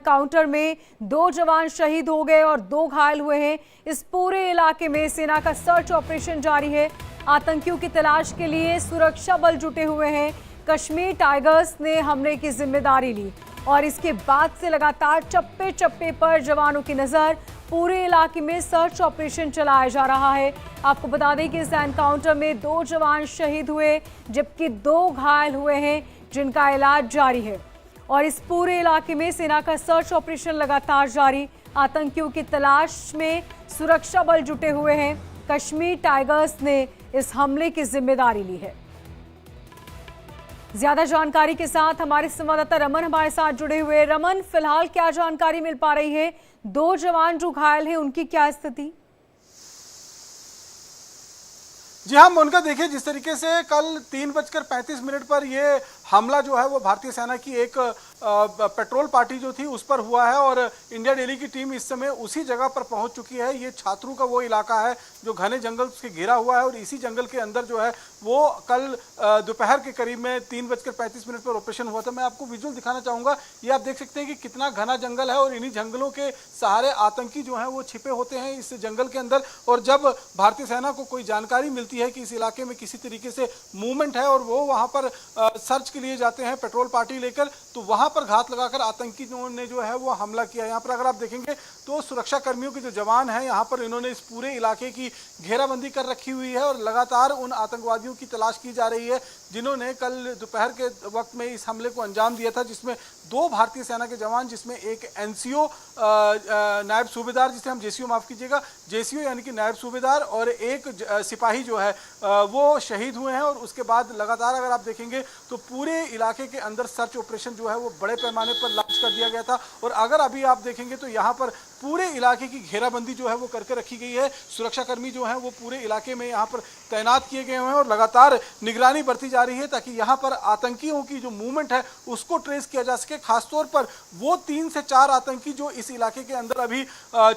Counter में 2 जवान शहीद हो गए और 2 घायल हुए हैं। इस पूरे इलाके में सेना का सर्च ऑपरेशन जारी है। आतंकियों की तलाश के लिए सुरक्षा बल जुटे हुए हैं। कश्मीर टाइगर्स ने हमले की जिम्मेदारी ली और इसके बाद से लगातार चप्पे चप्पे पर जवानों की नजर। पूरे इलाके में सर्च ऑपरेशन चलाया जा रहा है। आपको बता दें कि इस एनकाउंटर में 2 जवान शहीद हुए जबकि 2 घायल हुए हैं जिनका इलाज जारी है। और इस पूरे इलाके में सेना का सर्च ऑपरेशन लगातार जारी। आतंकियों की तलाश में सुरक्षा बल जुटे हुए हैं। कश्मीर टाइगर्स ने इस हमले की जिम्मेदारी ली है। ज्यादा जानकारी के साथ हमारे संवाददाता रमन हमारे साथ जुड़े हुए। रमन, फिलहाल क्या जानकारी मिल पा रही है? 2 जवान जो घायल हैं उनकी क्या स्थिति? जी हाँ मोनिका, देखिए जिस तरीके से कल 3:35 पर ये हमला जो है वो भारतीय सेना की एक पेट्रोल पार्टी जो थी उस पर हुआ है और इंडिया डेली की टीम इस समय उसी जगह पर पहुंच चुकी है। ये छात्रों का वो इलाका है जो घने जंगल से घिरा हुआ है और इसी जंगल के अंदर जो है वो कल दोपहर के करीब में 3:35 पर ऑपरेशन हुआ था। मैं आपको विजुअल दिखाना चाहूँगा। ये आप देख सकते हैं कि कितना घना जंगल है और इन्हीं जंगलों के सहारे आतंकी जो हैं वो छिपे होते हैं इस जंगल के अंदर। और जब भारतीय सेना को कोई जानकारी मिलती है कि इस इलाके में किसी तरीके से मूवमेंट है और वो वहाँ पर सर्च के लिए जाते हैं पेट्रोल पार्टी लेकर, तो वहाँ पर घात लगाकर आतंकियों ने जो है वो हमला किया। यहाँ पर अगर आप देखेंगे तो सुरक्षा कर्मियों के जो जवान हैं यहाँ पर इन्होंने इस पूरे इलाके की घेराबंदी कर रखी हुई है और लगातार उन आतंकवादियों की तलाश की जा रही है जिन्होंने कल दोपहर के वक्त में इस हमले को अंजाम दिया था, जिसमें 2 भारतीय सेना के जवान, जिसमें एक एनसीओ नायब सूबेदार, जिसे हम जेसीओ माफ कीजिएगा, जेसीओ यानी कि नायब सूबेदार, और एक सिपाही जो है वो शहीद हुए हैं। और उसके बाद लगातार अगर आप देखेंगे तो पूरे इलाके के अंदर सर्च ऑपरेशन जो है वो बड़े पैमाने पर लॉन्च कर दिया गया था। और अगर अभी आप देखेंगे तो यहाँ पर पूरे इलाके की घेराबंदी जो है वो करके रखी गई है। सुरक्षाकर्मी जो हैं वो पूरे इलाके में यहाँ पर तैनात किए गए हैं और लगातार निगरानी बरती जा रही है ताकि यहाँ पर आतंकियों की जो मूवमेंट है उसको ट्रेस किया जा सके। खासतौर पर वो 3 से 4 आतंकी जो इस इलाके के अंदर अभी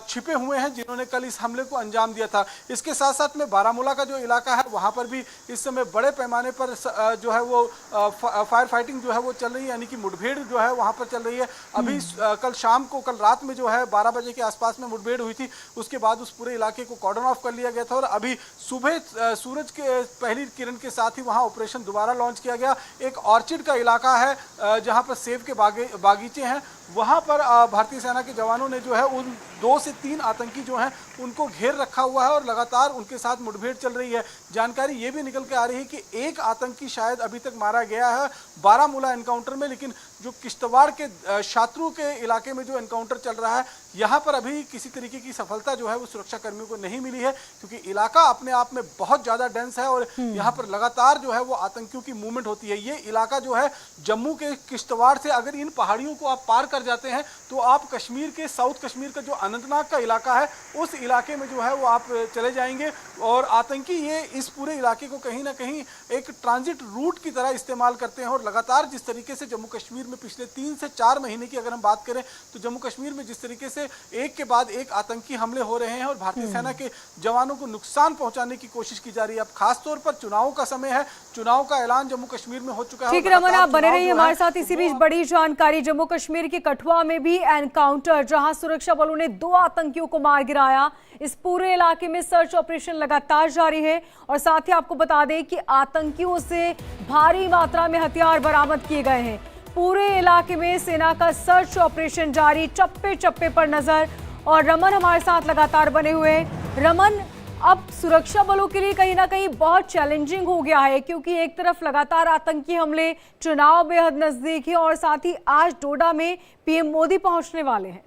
छिपे हुए हैं जिन्होंने कल इस हमले को अंजाम दिया था। इसके साथ साथ में बारामूला का जो इलाका है वहाँ पर भी इस समय बड़े पैमाने पर जो है वो फायर फाइटिंग जो है वो चल रही है, यानी कि मुठभेड़ जो है वहाँ पर चल रही है। अभी कल शाम को, कल रात में जो है 12 बजे के आसपास में मुठभेड़ हुई थी। उसके बाद उस पूरे इलाके को कॉर्डन ऑफ कर लिया गया था और अभी सुबह सूरज के पहली किरण के साथ ही वहाँ ऑपरेशन दोबारा लॉन्च किया गया। एक ऑर्चिड का इलाका है जहाँ पर सेब के बागीचे हैं, वहाँ पर भारतीय सेना के जवानों ने जो है उन 2 से 3 आतंकी जो हैं उनको घेर रखा हुआ है और लगातार उनके साथ मुठभेड़ चल रही है। जानकारी ये भी निकल के आ रही है कि एक आतंकी शायद अभी तक मारा गया है बारामूला एनकाउंटर में, लेकिन जो किश्तवाड़ के शात्रू के इलाके में जो एनकाउंटर चल रहा है यहाँ पर अभी किसी तरीके की सफलता जो है वो सुरक्षा कर्मियों को नहीं मिली है, क्योंकि इलाका अपने आप में बहुत ज़्यादा डेंस है और यहाँ पर लगातार जो है वो आतंकियों की मूवमेंट होती है। ये इलाका जो है जम्मू के किश्तवाड़ से अगर इन पहाड़ियों को आप पार कर जाते हैं तो आप कश्मीर के, साउथ कश्मीर का जो अनंतनाग का इलाका है उस इलाके में जो है वो आप चले जाएंगे। और आतंकी ये इस पूरे इलाके को कहीं ना कहीं एक ट्रांजिट रूट की तरह इस्तेमाल करते हैं। और लगातार जिस तरीके से जम्मू कश्मीर में पिछले 3 से 4 महीने की अगर हम बात करें तो जम्मू कश्मीर में जिस तरीके से एक के बाद एक आतंकी हमले हो रहे हैं और भारतीय सेना के जवानों को नुकसान पहुंचाने की कोशिश की जा रही है। अब खासतौर पर चुनाव का समय है, चुनाव का ऐलान जम्मू कश्मीर में हो चुका है। ठीक रमन, आप बने रहिए हमारे साथ। इसी बीच बड़ी जानकारी जम्मू कश्मीर के कठुआ में भी एनकाउंटर, जहां सुरक्षा बलों ने 2 आतंकियों को मार गिराया। इस पूरे इलाके में सर्च ऑपरेशन लगातार जारी है और साथ ही आपको बता दें कि आतंकियों से भारी मात्रा में हथियार बरामद किए गए हैं। पूरे इलाके में सेना का सर्च ऑपरेशन जारी, चप्पे चप्पे पर नजर। और रमन हमारे साथ लगातार बने हुए। रमन, अब सुरक्षा बलों के लिए कहीं ना कहीं बहुत चैलेंजिंग हो गया है, क्योंकि एक तरफ लगातार आतंकी हमले, चुनाव बेहद नजदीक है और साथ ही आज डोडा में पीएम मोदी पहुंचने वाले हैं।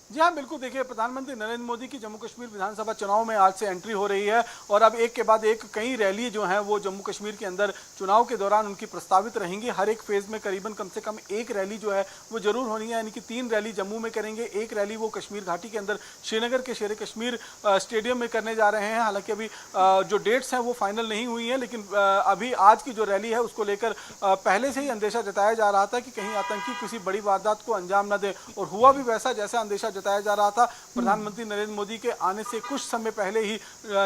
जी हाँ बिल्कुल, देखिए प्रधानमंत्री नरेंद्र मोदी की जम्मू कश्मीर विधानसभा चुनाव में आज से एंट्री हो रही है और अब एक के बाद एक कई रैली जो हैं वो जम्मू कश्मीर के अंदर चुनाव के दौरान उनकी प्रस्तावित रहेंगी। हर एक फेज में करीबन कम से कम एक रैली जो है वो जरूर होनी है, यानी कि 3 रैली जम्मू में करेंगे, एक रैली वो कश्मीर घाटी के अंदर श्रीनगर के शेर कश्मीर स्टेडियम में करने जा रहे हैं। हालांकि अभी जो डेट्स हैं वो फाइनल नहीं हुई हैं, लेकिन अभी आज की जो रैली है उसको लेकर पहले से ही अंदेशा जताया जा रहा था कि कहीं आतंकी किसी बड़ी वारदात को अंजाम न दे, और हुआ भी वैसा जैसा अंदेशा जताया जा रहा था। प्रधानमंत्री नरेंद्र मोदी के आने से कुछ समय पहले ही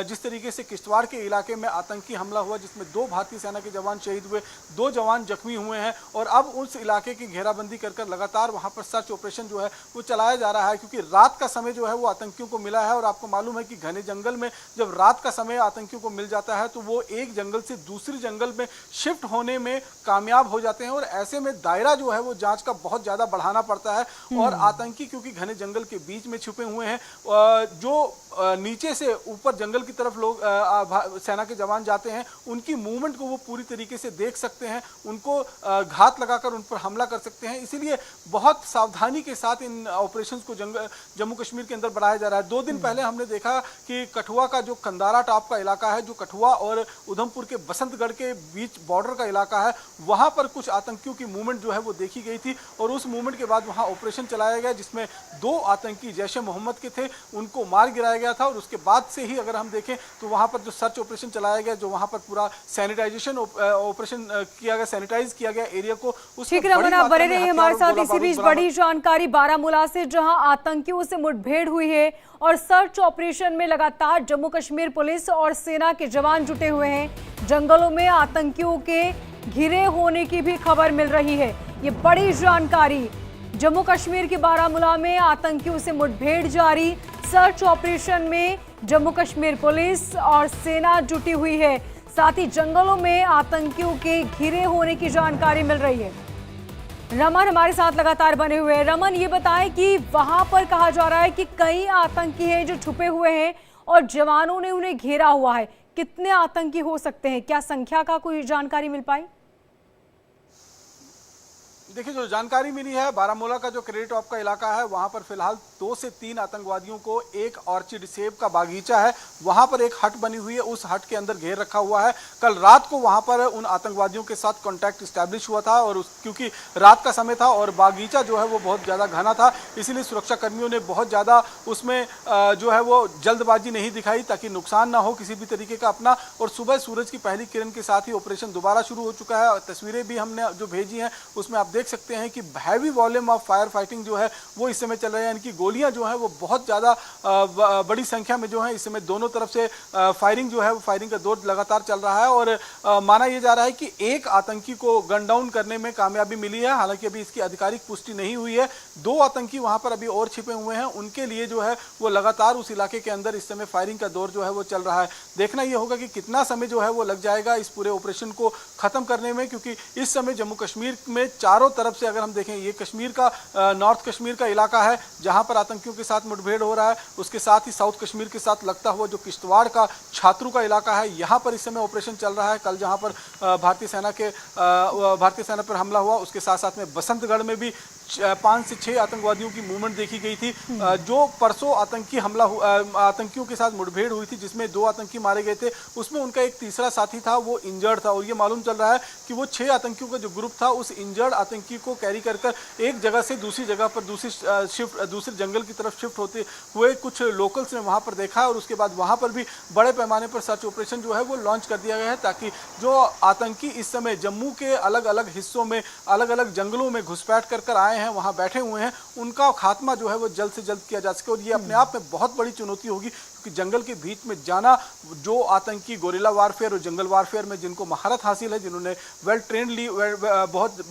जिस तरीके से किश्तवाड़ के इलाके में आतंकी हमला हुआ जिसमें 2 भारतीय सेना के जवान शहीद हुए, 2 जवान जख्मी हुए हैं और अब उस इलाके की घेराबंदी कर लगातार वहां पर सर्च ऑपरेशन जो है वो चलाया जा रहा है, क्योंकि रात का समय जो है वो आतंकियों को मिला है। और आपको मालूम है कि घने जंगल में जब रात का समय आतंकियों को मिल जाता है तो वो एक जंगल से दूसरी जंगल में शिफ्ट होने में कामयाब हो जाते हैं और ऐसे में दायरा जो है वो जांच का बहुत ज्यादा बढ़ाना पड़ता है। और आतंकी क्योंकि घने जंगल के बीच में छुपे हुए हैं, जो नीचे से ऊपर जंगल की तरफ लोग सेना के जवान जाते हैं उनकी मूवमेंट को वो पूरी तरीके से देख सकते हैं, उनको घात लगाकर उन पर हमला कर सकते हैं। इसीलिए बहुत सावधानी के साथ इन ऑपरेशंस को जम्मू कश्मीर के अंदर बढ़ाया जा रहा है। 2 दिन पहले हमने देखा कि कठुआ का जो कंदारा टॉप का इलाका है, जो कठुआ और उधमपुर के बसंतगढ़ के बीच बॉर्डर का इलाका है, वहां पर कुछ आतंकियों की मूवमेंट जो है वो देखी गई थी और उस मूवमेंट के बाद वहां ऑपरेशन चलाया गया जिसमें 2 आतंकी जैश ए मोहम्मद के थे, उनको मार गिराया गया था। और उसके बाद से ही अगर हम देखें तो वहां पर जो सर्च ऑपरेशन चलाया गया, जो वहां पर पूरा सैनिटाइजेशन ऑपरेशन किया गया, सैनिटाइज किया गया एरिया को। ठीक है रमन, आप बने रहिए हमारे साथ। इसी बीच बड़ी जानकारी बारामूला से, जहां आतंकियों से मुठभेड़ हुई है और सर्च ऑपरेशन में लगातार जम्मू कश्मीर पुलिस और सेना के जवान जुटे हुए हैं। जंगलों में आतंकियों के घिरे होने की भी खबर मिल रही है। ये बड़ी जानकारी। जम्मू कश्मीर के बारामूला में आतंकियों से मुठभेड़ जारी, सर्च ऑपरेशन में जम्मू कश्मीर पुलिस और सेना जुटी हुई है। साथ ही जंगलों में आतंकियों के घिरे होने की जानकारी मिल रही है। रमन हमारे साथ लगातार बने हुए हैं। रमन, ये बताएं कि वहां पर कहा जा रहा है कि कई आतंकी हैं जो छुपे हुए हैं और जवानों ने उन्हें घेरा हुआ है। कितने आतंकी हो सकते हैं? क्या संख्या का कोई जानकारी मिल पाई? देखिए, जो जानकारी मिली है, बारामूला का जो क्रेडिट टॉप का इलाका है वहां पर फिलहाल 2 से 3 आतंकवादियों को एक ऑर्चिड सेब का बागीचा है, वहां पर एक हट बनी हुई है, उस हट के अंदर घेर रखा हुआ है। कल रात को वहां पर उन आतंकवादियों के साथ कांटेक्ट स्टैब्लिश हुआ था और क्योंकि रात का समय था और बागीचा जो है वो बहुत ज्यादा घना था, इसीलिए सुरक्षा कर्मियों ने बहुत ज्यादा उसमें जो है वो जल्दबाजी नहीं दिखाई ताकि नुकसान ना हो किसी भी तरीके का अपना। और सुबह सूरज की पहली किरण के साथ ही ऑपरेशन दोबारा शुरू हो चुका है। तस्वीरें भी हमने जो भेजी हैं उसमें आप देख सकते हैं कि heavy volume of fire fighting जो है वो इस समय चल रही है। इनकी गोलियां जो है वो बहुत ज्यादा बड़ी संख्या में जो है इस समय दोनों तरफ से फायरिंग जो है वो फायरिंग का दौर लगातार चल रहा है। और माना यह जा रहा है कि एक आतंकी को गन डाउन करने में कामयाबी मिली है, हालांकि अभी इसकी आधिकारिक पुष्टि नहीं हुई है। 2 आतंकी वहां पर अभी और छिपे हुए हैं, उनके लिए जो है वो लगातार उस इलाके के अंदर इस समय फायरिंग का दौर जो है वो चल रहा है। देखना यह होगा कि कितना समय जो है वो लग जाएगा इस पूरे ऑपरेशन को खत्म करने में, क्योंकि इस समय जम्मू कश्मीर में चारों तरफ से अगर हम देखें, ये कश्मीर का नॉर्थ कश्मीर का इलाका है जहां पर आतंकियों के साथ मुठभेड़ हो रहा है, उसके साथ ही साउथ कश्मीर के साथ लगता हुआ जो किश्तवाड़ का छात्रू का इलाका है, यहां पर इस समय ऑपरेशन चल रहा है। कल जहां पर भारतीय सेना पर हमला हुआ, उसके साथ साथ में बसंतगढ़ में भी 5 से 6 आतंकवादियों की मूवमेंट देखी गई थी। जो परसों आतंकियों के साथ मुठभेड़ हुई थी जिसमें 2 आतंकी मारे गए थे, उसमें उनका एक तीसरा साथी था, वो इंजर्ड था। और ये मालूम चल रहा है कि वो 6 आतंकियों का जो ग्रुप था, उस इंजर्ड आतंकी को कैरी कर एक जगह से दूसरी जगह पर दूसरे जंगल की तरफ शिफ्ट होते हुए कुछ लोकल्स ने वहां पर देखा और उसके बाद वहां पर भी बड़े पैमाने पर सर्च ऑपरेशन जो है वो लॉन्च कर दिया गया है, ताकि जो आतंकी इस समय जम्मू के अलग अलग हिस्सों में अलग अलग जंगलों में घुसपैठ कर आए हैं, वहां बैठे हुए हैं, उनका खात्मा जो है वो जल्द से जल्द किया जा सके। और ये अपने आप में बहुत बड़ी चुनौती होगी, क्योंकि जंगल के बीच में जाना, जो आतंकी गोरिल्ला वारफेयर और जंगल वारफेयर में जिनको महारत हासिल है, जिन्होंने बहुत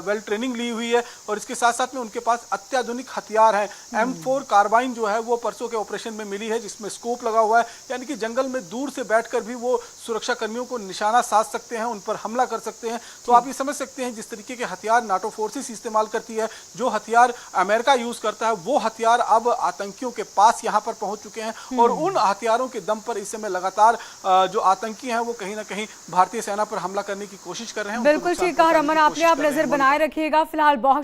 वेल ट्रेनिंग ली हुई है और इसके साथ साथ में उनके पास अत्याधुनिक हथियार हैं। M4 कार्बाइन जो है वो परसों के ऑपरेशन में मिली है, जिसमें स्कोप लगा हुआ है, यानी कि जंगल में दूर से बैठकर भी वो सुरक्षा कर्मियों को निशाना साध सकते हैं, उन पर हमला कर सकते हैं। तो आप ये समझ सकते हैं जिस तरीके के हथियार नाटो फोर्सेस इस्तेमाल करती है, जो हथियार अमेरिका यूज करता है, वो हथियार अब आतंकियों के पास यहां पर पहुंच चुके हैं और उन हथियारों के दम पर इस समय लगातार जो आतंकी हैं वो कहीं ना कहीं भारतीय सेना पर हमला करने की कोशिश कर रहे हैं। बिल्कुल ठीक कहा रमन आपने। आप नजर बनाए रखिएगा। फिलहाल बहुत